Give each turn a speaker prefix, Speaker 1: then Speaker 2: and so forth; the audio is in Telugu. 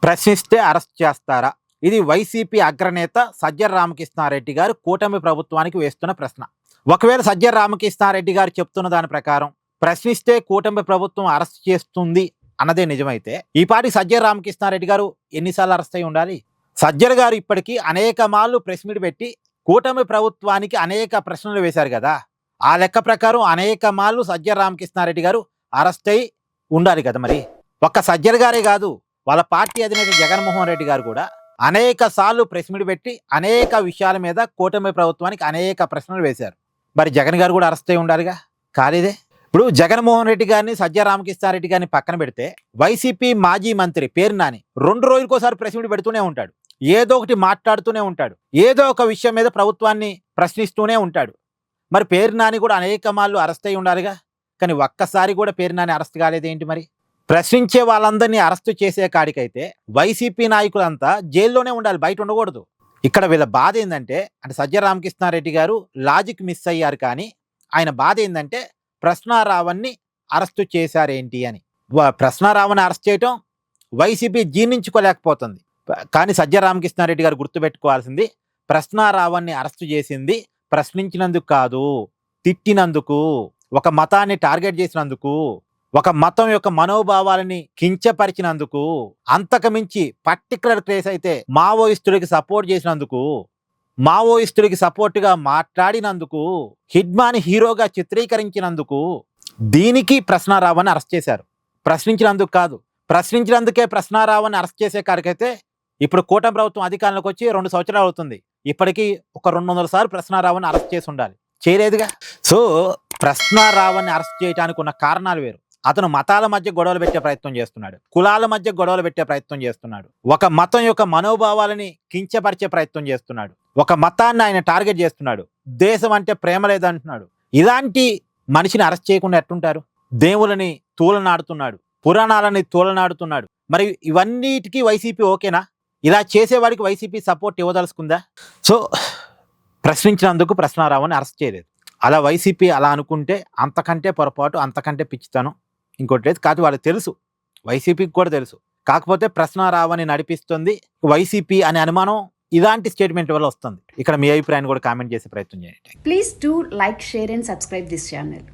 Speaker 1: ప్రశ్నిస్తే అరెస్ట్ చేస్తారా? ఇది వైసీపీ అగ్రనేత సజ్జల రామకృష్ణారెడ్డి గారు కూటమి ప్రభుత్వానికి వేస్తున్న ప్రశ్న. ఒకవేళ సజ్జల రామకృష్ణారెడ్డి గారు చెప్తున్న దాని ప్రకారం ప్రశ్నిస్తే కూటమి ప్రభుత్వం అరెస్ట్ చేస్తుంది అన్నదే నిజమైతే, ఈ పాటి సజ్జల రామకృష్ణారెడ్డి గారు ఎన్నిసార్లు అరెస్ట్ అయి ఉండాలి? సజ్జల గారు ఇప్పటికీ అనేక మార్లు ప్రెస్ మీట్ పెట్టి కూటమి ప్రభుత్వానికి అనేక ప్రశ్నలు వేశారు కదా. ఆ లెక్క ప్రకారం అనేక మార్లు సజ్జల రామకృష్ణారెడ్డి గారు అరెస్ట్ అయి ఉండాలి కదా. మరి ఒక్క సజ్జల గారే కాదు, వాళ్ళ పార్టీ అధినేత జగన్మోహన్ రెడ్డి గారు కూడా అనేక సార్లు ప్రెస్ మీట్ పెట్టి అనేక విషయాల మీద కూటమి ప్రభుత్వానికి అనేక ప్రశ్నలు వేశారు. మరి జగన్ గారు కూడా అరెస్ట్ అయి ఉండాలిగా, కాలేదే. ఇప్పుడు జగన్మోహన్ రెడ్డి గారిని సజ్జల రామకృష్ణారెడ్డి గారిని పక్కన పెడితే వైసీపీ మాజీ మంత్రి పేరు నాని 2 రోజులకోసారి ప్రెస్ మీట్ పెడుతూనే ఉంటాడు. ఏదో ఒకటి మాట్లాడుతూనే ఉంటాడు. ఏదో ఒక విషయం మీద ప్రభుత్వాన్ని ప్రశ్నిస్తూనే ఉంటాడు. మరి పేరు నాని కూడా అనేక మార్లు అరెస్ట్ అయి ఉండాలిగా, కానీ ఒక్కసారి కూడా పేరు నాని అరెస్ట్ కాలేదేంటి? మరి ప్రశ్నించే వాళ్ళందరినీ అరెస్టు చేసే కాడికైతే వైసీపీ నాయకులంతా జైల్లోనే ఉండాలి, బయట ఉండకూడదు. ఇక్కడ వీళ్ళ బాధ ఏంటంటే, సజ్జల రామకృష్ణారెడ్డి గారు లాజిక్ మిస్ అయ్యారు. కానీ ఆయన బాధ ఏంటంటే ప్రశ్నారావణ్ణి అరెస్టు చేశారేంటి అని. ప్రశ్నారావణ్ణి అరెస్ట్ చేయటం వైసీపీ జీర్ణించుకోలేకపోతుంది. కానీ సజ్జల రామకృష్ణారెడ్డి గారు గుర్తుపెట్టుకోవాల్సింది, ప్రశ్నారావణ్ణి అరెస్టు చేసింది ప్రశ్నించినందుకు కాదు, తిట్టినందుకు, ఒక మతాన్ని టార్గెట్ చేసినందుకు, ఒక మతం యొక్క మనోభావాలని కించపరిచినందుకు, అంతకుమించి పర్టికులర్ కేసు అయితే మావోయిస్టులకి సపోర్ట్ చేసినందుకు, మావోయిస్టులకి సపోర్టుగా మాట్లాడినందుకు, హిడ్మాని హీరోగా చిత్రీకరించినందుకు, దీనికి ప్రశ్నారావణ్ణి అరెస్ట్ చేశారు. ప్రశ్నించినందుకు కాదు. ప్రశ్నించినందుకే ప్రశ్నారావణ్ణి అరెస్ట్ చేసే కాడికైతే ఇప్పుడు కూటమి ప్రభుత్వం అధికారంలోకి వచ్చి 2 సంవత్సరాలు అవుతుంది. ఇప్పటికీ ఒక 200 సార్లు ప్రశ్నారావణ్ణి అరెస్ట్ చేసి ఉండాలి, చేయలేదుగా. సో ప్రశ్నారావణ్ణి అరెస్ట్ చేయడానికి ఉన్న కారణాలు వేరు. అతను మతాల మధ్య గొడవలు పెట్టే ప్రయత్నం చేస్తున్నాడు, కులాల మధ్య గొడవలు పెట్టే ప్రయత్నం చేస్తున్నాడు, ఒక మతం యొక్క మనోభావాలని కించపరిచే ప్రయత్నం చేస్తున్నాడు, ఒక మతాన్ని ఆయన టార్గెట్ చేస్తున్నాడు, దేశం అంటే ప్రేమ లేదంటున్నాడు. ఇలాంటి మనిషిని అరెస్ట్ చేయకుండా ఎట్టుంటారు? దేవులని తూలనాడుతున్నాడు, పురాణాలని తూలనాడుతున్నాడు. మరి ఇవన్నిటికీ వైసీపీ ఓకేనా? ఇలా చేసేవాడికి వైసీపీ సపోర్ట్ ఇవ్వదలుచుకుందా? సో ప్రశ్నించినందుకు ప్రశ్నారావణ్ణి అరెస్ట్ చేయలేదు. అలా వైసీపీ అలా అనుకుంటే అంతకంటే పొరపాటు, అంతకంటే పిచ్చితనం ఇంకోటి లేదు. కాదు, వాళ్ళకి తెలుసు, వైసీపీకి కూడా తెలుసు. కాకపోతే ప్రశ్నారావణ్ణి నడిపిస్తుంది వైసీపీ అనే అనుమానం ఇలాంటి స్టేట్మెంట్ వల్ల వస్తుంది. ఇక్కడ మీ అభిప్రాయాన్ని కూడా కామెంట్ చేసే ప్రయత్నం చేయండి.
Speaker 2: Please do like, share and subscribe this channel.